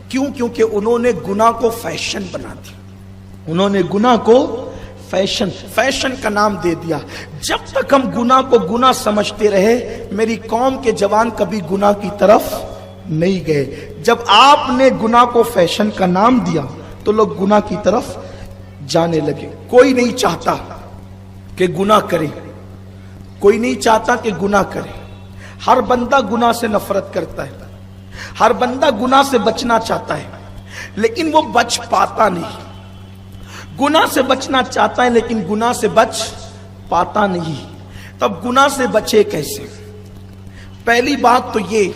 کیوں؟ کیونکہ انہوں نے گناہ کو فیشن بنا دیا. انہوں نے گناہ کو فیشن کا نام دے دیا. جب تک ہم گناہ کو گناہ سمجھتے رہے میری قوم کے جوان کبھی گناہ کی طرف نہیں گئے. جب آپ نے گناہ کو فیشن کا نام دیا تو لوگ گناہ کی طرف جانے لگے. کوئی نہیں چاہتا کہ گناہ کرے, کوئی نہیں چاہتا کہ گناہ کرے. ہر بندہ گناہ سے نفرت کرتا ہے, ہر بندہ گناہ سے بچنا چاہتا ہے لیکن وہ بچ پاتا نہیں. گناہ سے بچنا چاہتا ہے لیکن گناہ سے بچ پاتا نہیں. تب گناہ سے بچے کیسے؟ پہلی بات تو یہ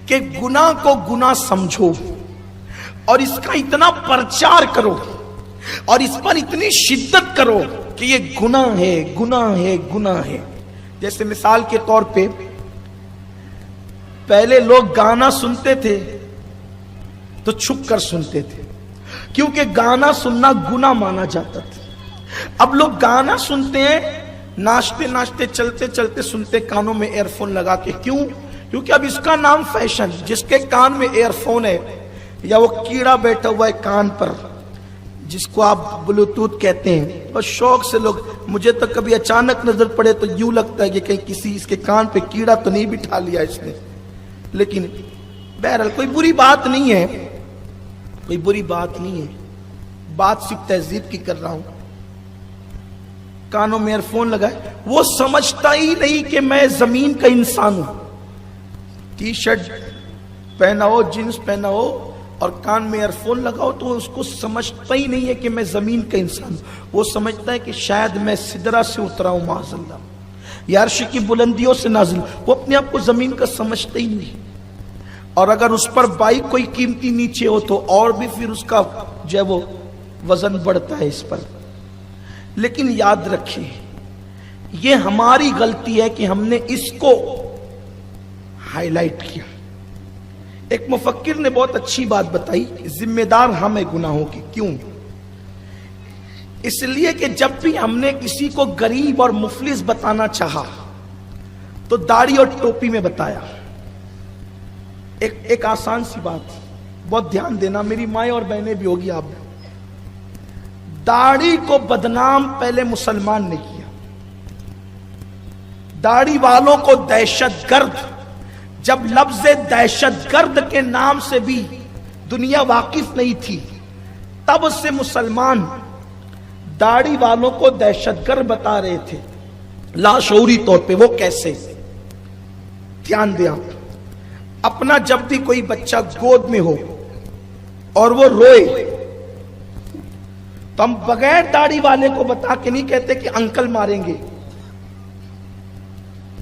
کہ گناہ کو گناہ سمجھو اور اس کا اتنا پرچار کرو اور اس پر اتنی شدت کرو کہ یہ گناہ ہے, گناہ ہے, گناہ ہے. جیسے مثال کے طور پہ پہلے لوگ گانا سنتے تھے تو چھپ کر سنتے تھے کیونکہ گانا سننا گناہ مانا جاتا تھا. اب لوگ گانا سنتے ہیں ناچتے ناچتے چلتے چلتے سنتے کانوں میں ایئر فون لگا کے. کیوں؟ کیونکہ اب اس کا نام فیشن. جس کے کان میں ایئر فون ہے یا وہ کیڑا بیٹھا ہوا ہے کان پر جس کو آپ بلوٹوتھ کہتے ہیں, اور شوق سے لوگ, مجھے تو کبھی اچانک نظر پڑے تو یوں لگتا ہے کہ کہیں کسی اس کے کان پہ کیڑا تو نہیں بٹھا لیا اس نے. لیکن بہرحال کوئی بری بات نہیں ہے, کوئی بری بات نہیں ہے, بات صرف تہذیب کی کر رہا ہوں. کانوں میں ایئر فون لگائے, وہ سمجھتا ہی نہیں کہ میں زمین کا انسان ہوں. ٹی شرٹ پہنا ہو, جینس پہنا ہو اور کان میں ایئر فون لگاؤ تو اس کو سمجھتا ہی نہیں ہے کہ میں زمین کا انسان ہوں. وہ سمجھتا ہے کہ شاید میں سدرہ سے اترا ہوں معاذ اللہ, یا عرش کی بلندیوں سے نازل. وہ اپنے آپ کو زمین کا سمجھتا ہی نہیں. اور اگر اس پر بائک کوئی قیمتی نیچے ہو تو اور بھی پھر اس کا جو ہے وہ وزن بڑھتا ہے اس پر. لیکن یاد رکھیں یہ ہماری غلطی ہے کہ ہم نے اس کو ہائی لائٹ کیا. ایک مفکر نے بہت اچھی بات بتائی, ذمہ دار ہم ہیں گناہوں کی. کیوں؟ اس لیے کہ جب بھی ہم نے کسی کو غریب اور مفلس بتانا چاہا تو داڑھی اور ٹوپی میں بتایا. ایک آسان سی بات, بہت دھیان دینا, میری مائیں اور بہنیں بھی ہوگی آپ. داڑھی کو بدنام پہلے مسلمان نے کیا. داڑھی والوں کو دہشت گرد, جب لفظ دہشت گرد کے نام سے بھی دنیا واقف نہیں تھی تب سے مسلمان داڑھی والوں کو دہشت گرد بتا رہے تھے لاشعوری طور پہ. وہ کیسے؟ دھیان دیں آپ. اپنا جب بھی کوئی بچہ گود میں ہو اور وہ روئے تو ہم بغیر داڑھی والے کو بتا کے نہیں کہتے کہ انکل ماریں گے.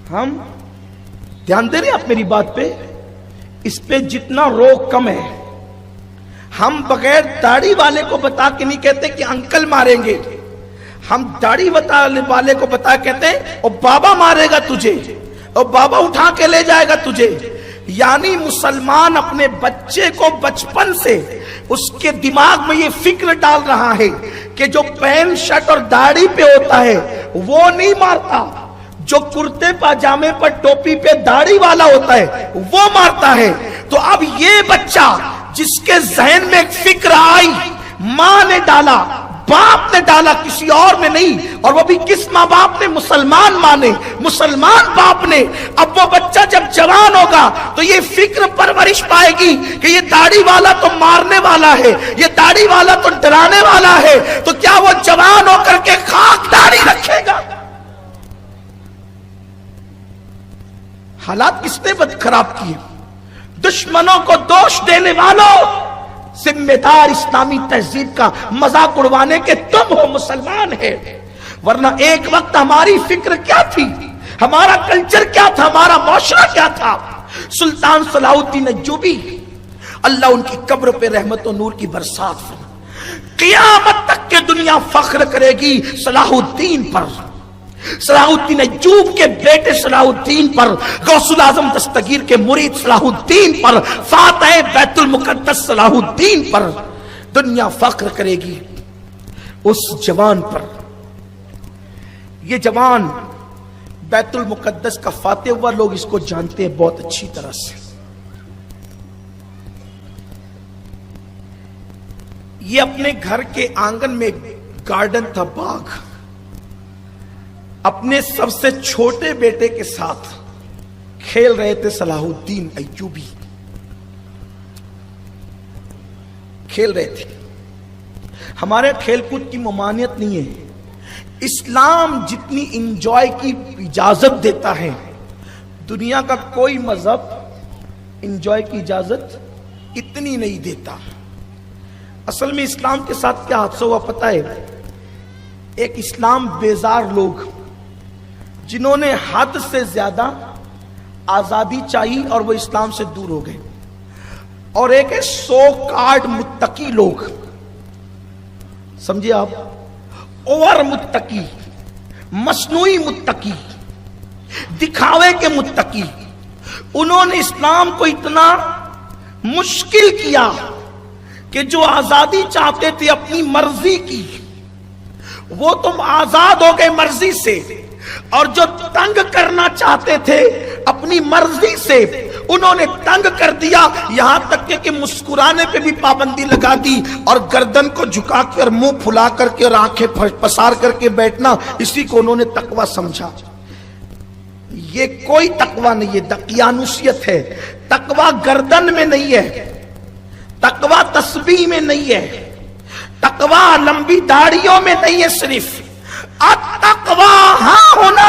ہم دھیان دے رہے آپ میری بات پہ, اس پہ جتنا روک کم ہے. ہم بغیر داڑھی والے کو بتا کے نہیں کہتے کہ انکل ماریں گے, ہم داڑھی والے کو بتا کہتے ہیں اور بابا مارے گا تجھے, اور بابا اٹھا کے لے جائے گا تجھے. یعنی مسلمان اپنے بچے کو بچپن سے اس کے دماغ میں یہ فکر ڈال رہا ہے کہ جو پینٹ شرٹ اور داڑھی پہ ہوتا ہے وہ نہیں مارتا, جو کرتے پاجامے پر ٹوپی پہ داڑھی والا ہوتا ہے وہ مارتا ہے. تو اب یہ بچہ جس کے ذہن میں ایک فکر آئی, ماں نے ڈالا, باپ نے ڈالا, کسی اور نے نہیں, اور وہ بھی کس ماں باپ نے؟ مسلمان ماں نے, مسلمان باپ نے. اب وہ بچہ جب جوان ہوگا تو یہ فکر پرورش پائے گی کہ یہ داڑھی والا تو مارنے والا ہے, یہ داڑھی والا تو ڈرانے والا ہے, تو کیا وہ جوان ہو کر کے خاک داڑھی رکھے گا؟ حالات کس نے بد خراب کیے؟ دشمنوں کو دوش دینے والوں, ذمہ دار اسلامی تہذیب کا مذاق اڑوانے کے تم ہو, مسلمان ہے. ورنہ ایک وقت ہماری فکر کیا تھی, ہمارا کلچر کیا تھا, ہمارا معاشرہ کیا تھا؟ سلطان صلاح الدین ایوبی, اللہ ان کی قبر پہ رحمت و نور کی برسات فرمائے. قیامت تک کے دنیا فخر کرے گی صلاح الدین پر, صلاح الدین ایوب کے بیٹے صلاح الدین پر, غوث الاعظم دستگیر کے مرید صلاح الدین پر, فاتح بیت المقدس صلاح الدین پر. دنیا فخر کرے گی اس جوان پر. یہ جوان بیت المقدس کا فاتح ہوا, لوگ اس کو جانتے ہیں بہت اچھی طرح سے. یہ اپنے گھر کے آنگن میں گارڈن تھا، باغ، اپنے سب سے چھوٹے بیٹے کے ساتھ کھیل رہے تھے صلاح الدین ایوبی، کھیل رہے تھے۔ ہمارے کھیل کود کی ممانعت نہیں ہے، اسلام جتنی انجوائے کی اجازت دیتا ہے دنیا کا کوئی مذہب انجوائے کی اجازت اتنی نہیں دیتا۔ اصل میں اسلام کے ساتھ کیا حادثہ ہوا پتہ ہے؟ ایک اسلام بیزار لوگ جنہوں نے حد سے زیادہ آزادی چاہی اور وہ اسلام سے دور ہو گئے، اور ایک ہے سو کارڈ متقی لوگ، سمجھے آپ، اوور متقی، مصنوعی متقی، دکھاوے کے متقی۔ انہوں نے اسلام کو اتنا مشکل کیا کہ جو آزادی چاہتے تھے اپنی مرضی کی، وہ تم آزاد ہو گئے مرضی سے، اور جو تنگ کرنا چاہتے تھے اپنی مرضی سے انہوں نے تنگ کر دیا، یہاں تک کہ مسکرانے پہ بھی پابندی لگا دی، اور گردن کو جھکا کے اور منہ پھلا کر کے اور آنکھیں پسار کر کے بیٹھنا، اسی کو انہوں نے تقوی سمجھا۔ یہ کوئی تقوی نہیں ہے، دقیانوسیت ہے۔ تقوی گردن میں نہیں ہے، تقوی تسبیح میں نہیں ہے، تقوی لمبی داڑھیوں میں نہیں ہے، صرف التقوی ہاں ہونا،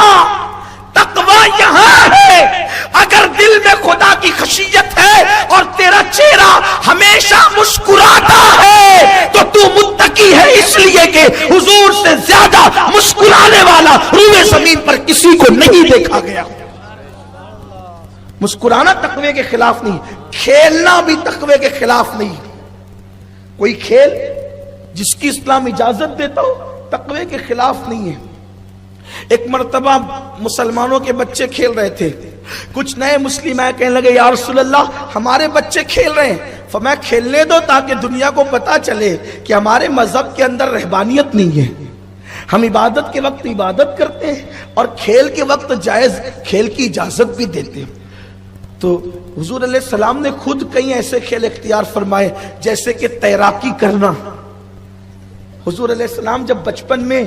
تقوی یہاں ہے۔ اگر دل میں خدا کی خشیت ہے اور تیرا چہرہ ہمیشہ مسکراتا ہے تو تو متقی ہے، اس لیے کہ حضور سے زیادہ مسکرانے والا روئے زمین پر کسی کو نہیں دیکھا گیا۔ مسکرانا تقوی کے خلاف نہیں، کھیلنا بھی تقوی کے خلاف نہیں۔ کوئی کھیل جس کی اسلام اجازت دیتا ہو تقوی کے خلاف نہیں ہے۔ ایک مرتبہ مسلمانوں کے بچے کھیل رہے تھے، کچھ نئے مسلم آئے، کہنے لگے یا رسول اللہ ہمارے بچے کھیل رہے ہیں۔ فرمایا کھیلنے دو تاکہ دنیا کو پتا چلے کہ ہمارے مذہب کے اندر رہبانیت نہیں ہے، ہم عبادت کے وقت عبادت کرتے ہیں اور کھیل کے وقت جائز کھیل کی اجازت بھی دیتے ہیں۔ تو حضور علیہ السلام نے خود کئی ایسے کھیل اختیار فرمائے جیسے کہ تیراکی کرنا۔ حضور علیہ السلام جب بچپن میں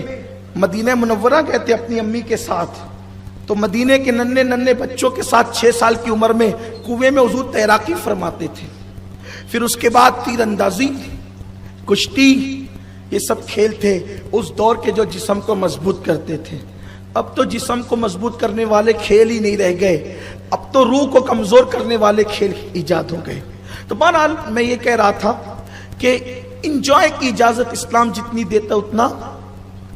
مدینہ منورہ گئے تھے اپنی امی کے ساتھ، تو مدینے کے ننھے ننھے بچوں کے ساتھ 6 سال کی عمر میں کنویں میں حضور تیراکی فرماتے تھے۔ پھر اس کے بعد تیر اندازی، کشتی، یہ سب کھیل تھے اس دور کے جو جسم کو مضبوط کرتے تھے۔ اب تو جسم کو مضبوط کرنے والے کھیل ہی نہیں رہ گئے، اب تو روح کو کمزور کرنے والے کھیل ایجاد ہو گئے۔ تو بہرحال میں یہ کہہ رہا تھا کہ انجوائے کی اجازت اسلام جتنی دیتا اتنا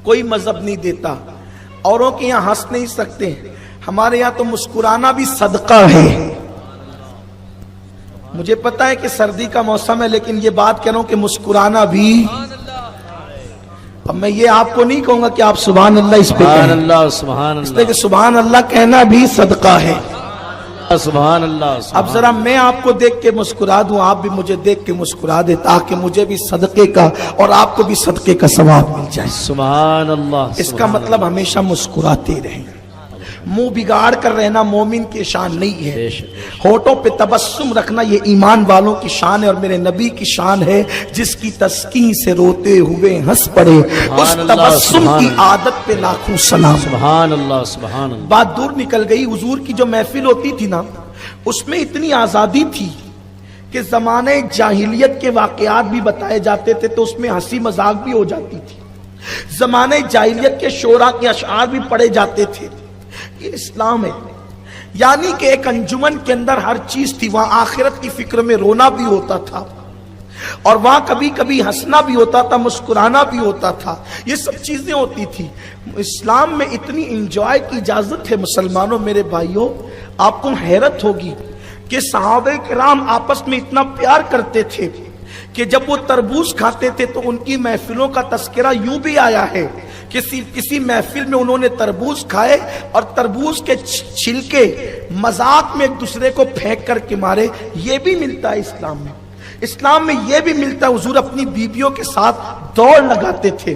کوئی مذہب نہیں دیتا۔ اوروں کے یہاں ہنس نہیں سکتے، ہمارے یہاں تو مسکرانا بھی صدقہ ہے۔ مجھے پتا ہے کہ سردی کا موسم ہے، لیکن یہ بات کہہ رہا ہوں کہ مسکرانا بھی، اب میں یہ آپ کو نہیں کہوں گا کہ آپ سبحان اللہ اس پہ کہیں، اس لیے کہ سبحان اللہ کہنا بھی صدقہ ہے۔ سبحان اللہ۔ اب ذرا میں آپ کو دیکھ کے مسکرا دوں، آپ بھی مجھے دیکھ کے مسکرا دے، تاکہ مجھے بھی صدقے کا اور آپ کو بھی صدقے کا ثواب مل جائے۔ سبحان اللہ۔ اس کا مطلب ہمیشہ مسکراتے رہیں۔ منہ بگاڑ کر رہنا مومن کی شان نہیں ہے، ہونٹوں پہ تبسم رکھنا یہ ایمان والوں کی شان ہے، اور میرے نبی کی شان ہے جس کی تسکین سے روتے ہوئے ہنس پڑے، اس تبسم کی عادت پہ لاکھوں سلام۔ سبحان اللہ سبحان اللہ۔ بات دور نکل گئی، حضور کی جو محفل ہوتی تھی نا اس میں اتنی آزادی تھی کہ زمانے جاہلیت کے واقعات بھی بتائے جاتے تھے تو اس میں ہنسی مذاق بھی ہو جاتی تھی، زمانے جاہلیت کے شعراء کے اشعار بھی پڑھے جاتے تھے۔ یہ اسلام ہے، یعنی کہ ایک انجمن کے اندر ہر چیز تھی، وہاں آخرت کی فکر میں رونا بھی ہوتا تھا، اور وہاں کبھی کبھی ہنسنا بھی ہوتا تھا، مسکرانا بھی ہوتا تھا، یہ سب چیزیں ہوتی تھی۔ اسلام میں اتنی انجوائے کی اجازت ہے مسلمانوں، میرے بھائیوں، آپ کو حیرت ہوگی کہ صحابہ کرام آپس میں اتنا پیار کرتے تھے کہ جب وہ تربوز کھاتے تھے تو ان کی محفلوں کا تذکرہ یوں بھی آیا ہے، کسی محفل میں انہوں نے تربوز کھائے اور تربوز کے چھلکے مذاق میں ایک دوسرے کو پھینک کر کے مارے۔ یہ بھی ملتا ہے اسلام میں، اسلام میں یہ بھی ملتا ہے۔ حضور اپنی بیویوں کے ساتھ دوڑ لگاتے تھے،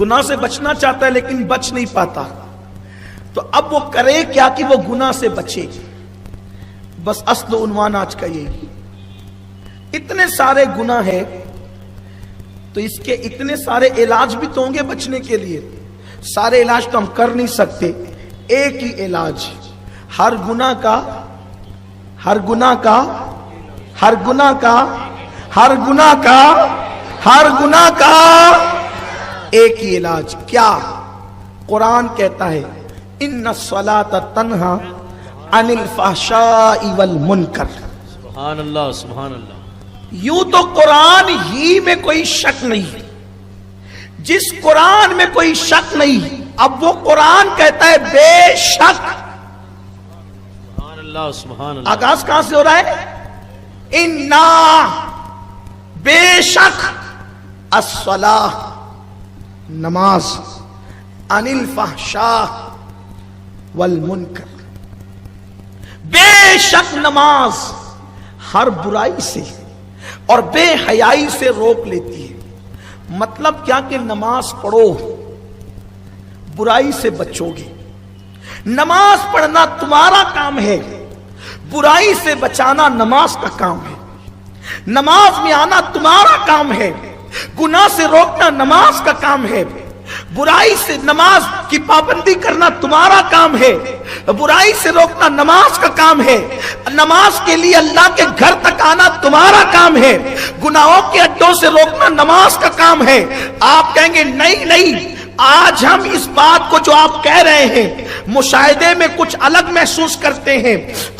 گناہ سے بچنا چاہتا ہے لیکن بچ نہیں پاتا، تو اب وہ کرے کیا کہ وہ گناہ سے بچے. بس اصل و عنوان آج کا یہی. اتنے سارے گناہ ہیں تو اس کے اتنے سارے علاج بھی تو ہوں گے بچنے کے لیے. سارے علاج تو ہم کر نہیں سکتے. ایک ہی علاج ہر گناہ کا ایک ہی علاج. کیا؟ قرآن کہتا ہے ان الصلاۃ تنہا عن الفحشاء والمنکر. سبحان اللہ سبحان اللہ. یوں تو قرآن ہی میں کوئی شک نہیں. جس قرآن میں کوئی شک نہیں، اب وہ قرآن کہتا ہے بے شک. سبحان اللہ سبحان اللہ. آغاز کہاں سے ہو رہا ہے؟ انا، بے شک، الصلاۃ، نماز، عن الفحشاء والمنکر، بے شک نماز ہر برائی سے اور بے حیائی سے روک لیتی ہے. مطلب کیا کہ نماز پڑھو برائی سے بچو گے. نماز پڑھنا تمہارا کام ہے، برائی سے بچانا نماز کا کام ہے. نماز میں آنا تمہارا کام ہے، گناہ سے روکنا نماز کا کام ہے. برائی سے نماز کی پابندی کرنا تمہارا کام ہے، برائی سے روکنا نماز کا کام ہے. نماز کے لیے اللہ کے گھر تک آنا تمہارا کام ہے، گناہوں کے اڈوں سے روکنا نماز کا کام ہے. آپ کہیں گے نہیں، آج ہم اس بات کو جو آپ کہہ رہے ہیں مشاہدے میں کچھ الگ محسوس کرتے ہیں.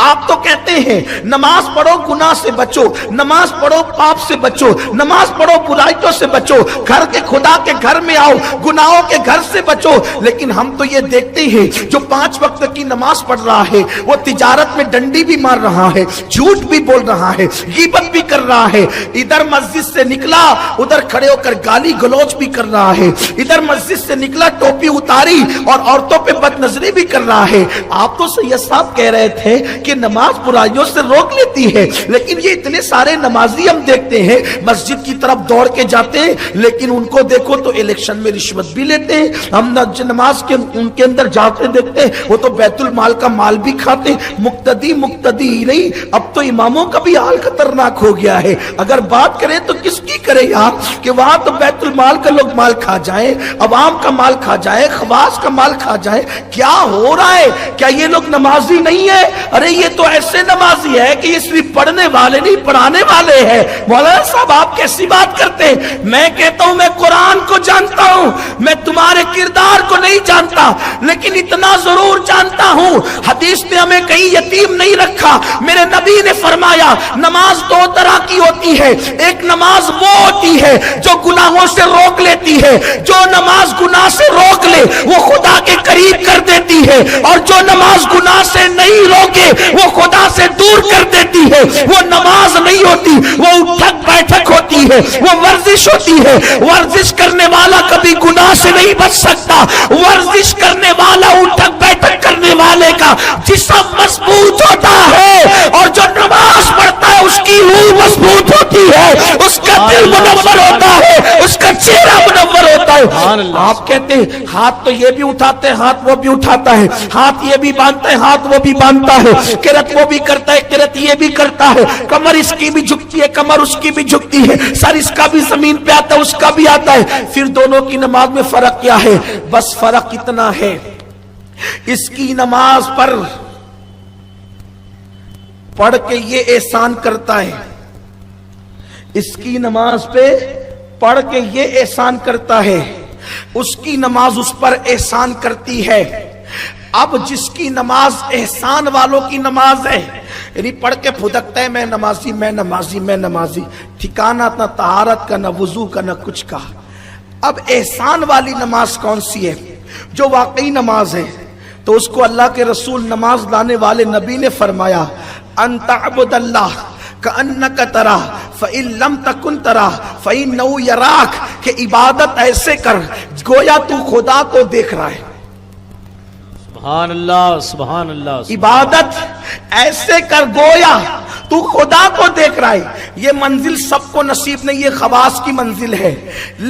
آپ تو کہتے ہیں نماز پڑھو گناہ سے بچو، نماز پڑھو پاپ سے بچو، نماز پڑھو برائیوں سے بچو، گھر کے خدا کے گھر میں آؤ، گناہوں کے گھر سے بچو. لیکن ہم تو یہ دیکھتے ہیں جو 5 وقت کی نماز پڑھ رہا ہے وہ تجارت میں ڈنڈی بھی مار رہا ہے، جھوٹ بھی بول رہا ہے، غیبت بھی کر رہا ہے. ادھر مسجد سے نکلا ادھر کھڑے ہو کر گالی گلوچ بھی کر رہا ہے، ادھر مسجد سے نکلا ٹوپی اتاری اور عورتوں پہ بد نظری بھی کر رہا ہے. آپ تو سید صاحب کہہ رہے تھے کہ نماز برائیوں سے روک لیتی ہے، لیکن یہ اتنے سارے نمازی ہم دیکھتے ہیں مسجد کی طرف دوڑ کے جاتے ہیں، لیکن ان کو دیکھو تو الیکشن میں رشوت بھی لیتے ہیں. ہم نماز کے ان کے اندر جاتے دیکھتے ہیں وہ تو بیت المال کا مال بھی کھاتے ہیں. مقتدی ہی نہیں، اب تو اماموں کا بھی حال خطرناک ہو گیا ہے. اگر بات کریں تو کس کی کرے یار کہ وہاں تو بیت المال کا لوگ مال کھا جائیں، عوام کا مال کھا جائے، خواص کا مال کھا جائے. کیا ہو رہا ہے؟ کیا یہ لوگ نمازی نہیں ہے؟ ارے یہ تو ایسے نمازی ہے کہ یہ صرف پڑھنے والے نہیں پڑھانے والے ہیں. مولانا صاحب آپ کیسی بات کرتے ہیں؟ میں کہتا ہوں میں قرآن کو جانتا ہوں، میں تمہارے کردار کو نہیں جانتا، لیکن اتنا ضرور جانتا ہوں حدیث نے ہمیں کہیں یتیم نہیں رکھا. میرے نبی نے فرمایا نماز 2 طرح کی ہوتی ہے. ایک نماز وہ ہوتی ہے جو گناہوں سے روک لیتی ہے، جو نماز گناہ سے روک لے وہ خدا کے قریب کر دیتی ہے، اور جو نماز گناہ سے نہیں روکے وہ خدا سے دور کر دیتی ہے. وہ نماز نہیں ہوتی، وہ اٹھک بیٹھک ہوتی ہے، وہ ورزش ہوتی ہے. ورزش کرنے والا کبھی گناہ سے نہیں بچ سکتا. ورزش کرنے والا اٹھک بیٹھک کرنے والے کا جسم مضبوط ہوتا ہے، اور جو نماز پڑھتا ہے اس کی روح مضبوط ہوتی ہے، اس کا دل منور ہوتا ہے، اس کا چہرہ منور ہوتا ہے. آپ کہتے ہیں ہاتھ تو یہ بھی اٹھاتے ہیں، ہاتھ وہ بھی اٹھاتا ہے، ہاتھ یہ بھی باندھتا ہے، ہاتھ وہ بھی باندھتا ہے، قرت وہ بھی کرتا ہے، قرت یہ بھی کرتا ہے، کمر اس کی بھی جھکتی ہے، کمر اس کی بھی جھکتی ہے، سر اس کا بھی زمین پہ آتا ہے، اس کا بھی آتا ہے. پھر دونوں کی نماز میں فرق کیا ہے؟ بس فرق اتنا ہے اس کی نماز پر پڑھ کے یہ احسان کرتا ہے، اس کی نماز پہ پڑھ کے یہ احسان کرتا ہے، اس کی نماز اس پر احسان کرتی ہے. اب جس کی نماز احسان والوں کی نماز ہے، یعنی پڑھ کے پھدکتا ہے میں نمازی میں نمازی میں نمازی، ٹھکانہ نہ طہارت کا نہ وضو کا نہ کچھ کا. اب احسان والی نماز کون سی ہے؟ جو واقعی نماز ہے. تو اس کو اللہ کے رسول نماز لانے والے نبی نے فرمایا ان تعبد اللہ کأنک ترا فإن لم تکن ترا فإنہ یراک، کہ عبادت ایسے کر گویا تو خدا کو دیکھ رہا ہے. سبحان اللہ سبحان اللہ. عبادت ایسے کر گویا تو خدا کو دیکھ رہا ہے. یہ منزل سب کو نصیب نہیں، یہ خواص کی منزل ہے،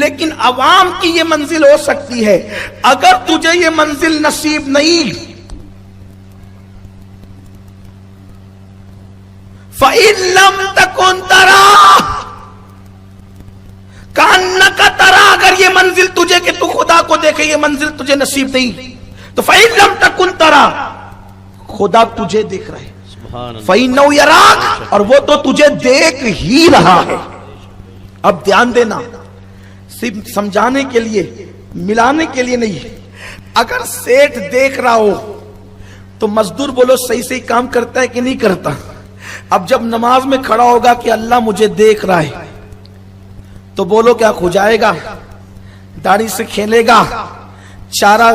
لیکن عوام کی یہ منزل ہو سکتی ہے. اگر تجھے یہ منزل نصیب نہیں، فَإِن لَمْ تَكُنْ تَرَاهُ كَأَنَّكَ تَرَاهُ، اگر یہ منزل تجھے کہ تو خدا کو دیکھے یہ منزل تجھے نصیب نہیں، تو فَإِن لَمْ تَكُنْ تَرَاهُ، خدا تجھے دیکھ رہا ہے. فَإِنَّهُ يَرَاكَ، اور وہ تو تجھے دیکھ ہی رہا ہے. اب دھیان دینا، صرف سمجھانے کے لیے، ملانے کے لیے نہیں. اگر سیٹ دیکھ رہا ہو تو مزدور بولو صحیح صحیح کام کرتا ہے کہ نہیں کرتا. اب جب نماز میں کھڑا ہوگا کہ اللہ مجھے دیکھ رہا ہے تو بولو کیا کھجائے گا، داڑھی سے کھیلے گا، چارہ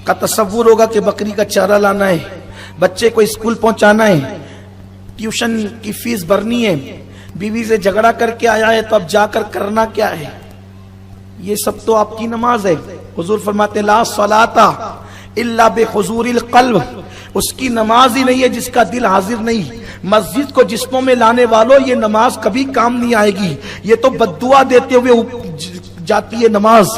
کا تصور ہوگا کہ بکری کا چارہ لانا ہے، بچے کو اسکول پہنچانا ہے، ٹیوشن کی فیس بھرنی ہے، بیوی سے جھگڑا کر کے آیا ہے تو اب جا کر کرنا کیا ہے. یہ سب تو آپ کی نماز ہے. حضور فرماتے لا صلاۃ الا بحضور القلب، اس کی نماز ہی نہیں ہے جس کا دل حاضر نہیں. مسجد کو جسموں میں لانے والوں یہ نماز کبھی کام نہیں آئے گی، یہ تو بددعا دیتے ہوئے جاتی ہے نماز.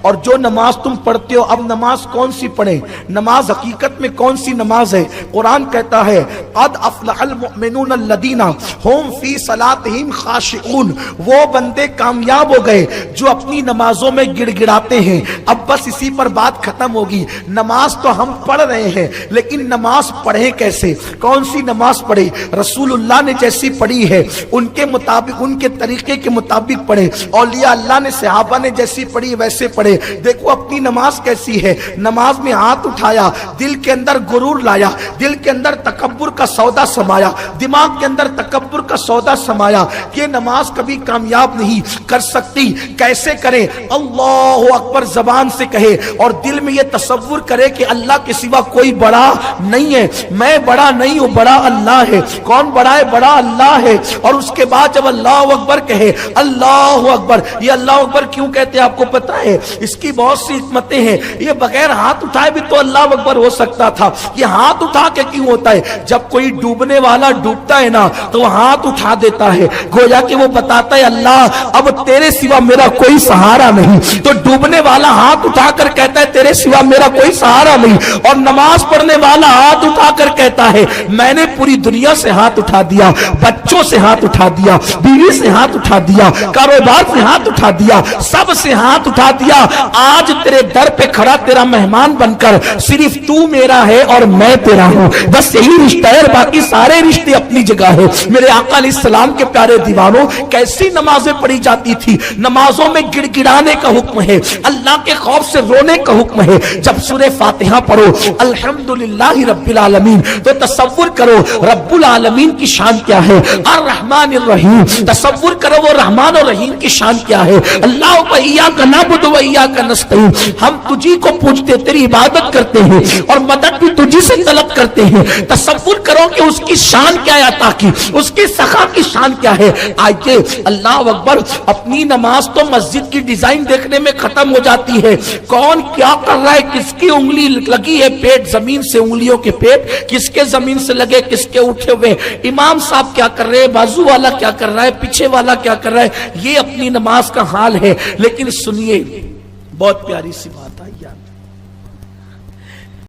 اور جو نماز تم پڑھتے ہو، اب نماز کون سی پڑھیں؟ نماز حقیقت میں کون سی نماز ہے؟ قرآن کہتا ہے قد افلح المؤمنون الذین هم فی صلاتهم خاشعون، وہ بندے کامیاب ہو گئے جو اپنی نمازوں میں گڑ گڑاتے ہیں. اب بس اسی پر بات ختم ہوگی. نماز تو ہم پڑھ رہے ہیں، لیکن نماز پڑھیں کیسے؟ کون سی نماز پڑھے؟ رسول اللہ نے جیسی پڑھی ہے ان کے مطابق، ان کے طریقے کے مطابق پڑھے. اولیاء اللہ نے، صحابہ نے جیسی پڑھی ویسے پڑھے. دیکھو اپنی نماز کیسی ہے. نماز میں ہاتھ اٹھایا، دل کے اندر غرور لایا، دل کے اندر تکبر کا سودا سمایا، دماغ کے اندر تکبر کا سودا سمایا کہ نماز کبھی کامیاب نہیں کر سکتی. کیسے کرے؟ اللہ اکبر زبان سے کہے اور دل میں یہ تصور کرے کہ اللہ کے سوا کوئی بڑا نہیں ہے، میں بڑا نہیں ہوں، بڑا اللہ ہے. کون بڑا ہے؟ بڑا اللہ ہے. اور اس کے بعد جب اللہ اکبر کہے، اللہ اکبر، یہ اللہ اکبر کیوں کہتے ہیں آپ کو پتا ہے؟ اس کی بہت سی حکمتیں ہیں. یہ بغیر ہاتھ اٹھائے بھی تو اللہ اکبر ہو سکتا تھا. یہ ہاتھ اٹھا کے کیوں ہوتا ہے؟ جب کوئی ڈوبنے والا ڈوبتا ہے نا تو وہ ہاتھ اٹھا دیتا ہے، گویا کہ وہ بتاتا ہے اللہ اب تیرے سوا میرا کوئی سہارا نہیں. تو ڈوبنے والا ہاتھ اٹھا کر کہتا ہے تیرے سوا میرا کوئی سہارا نہیں. اور نماز پڑھنے والا ہاتھ اٹھا کر کہتا ہے میں نے پوری دنیا سے ہاتھ اٹھا دیا، بچوں سے ہاتھ اٹھا دیا، بیوی سے ہاتھ اٹھا دیا، کاروبار سے ہاتھ اٹھا دیا، سب سے ہاتھ اٹھا دیا. آج تیرے در پہ کھڑا تیرا مہمان بن کر صرف تو میرا ہے اور میں تیرا ہوں، بس یہی رشتہ ہے، باقی سارے رشتے اپنی جگہ ہے. میرے آقا علیہ السلام کے پیارے دیوانوں، کیسی نمازیں پڑھی جاتی تھی. نمازوں میں گڑ گڑانے کا حکم ہے، اللہ کے خوف سے رونے کا حکم ہے. جب سورہ فاتحہ پڑھو الحمدللہ رب العالمین تو تصور کرو رب العالمین کی شان کیا ہے. الرحمن الرحیم، تصور کرو وہ رحمان اور رحیم کی شان کیا ہے. اللہ وَإِيَّاكَ نَعْبُدُ وَإِيَّاكَ نَسْتَعِينُ، ہم تجھی کو پوچھتے، تیری عبادت کرتے ہیں اور مدد بھی تجھی سے طلب کرتے ہیں. تصور کرو کہ اس کی شان کیا ہے، عطا کی اس کی سخا کی شان کیا ہے. آئیے اللہ اکبر. اپنی نماز تو مسجد کی ڈیزائن دیکھنے میں ختم ہو جاتی ہے. کون کیا کر رہا ہے، کس کی انگلی لگی ہے پیٹ زمین سے، انگلیوں کے پیٹ کس کے زمین سے لگے، کس کے اٹھے ہوئے، امام صاحب کیا کر رہے ہیں، بازو والا کیا کر رہا ہے، پیچھے والا کیا کر رہا ہے. یہ اپنی نماز کا حال ہے. لیکن سنیے بہت پیاری سی بات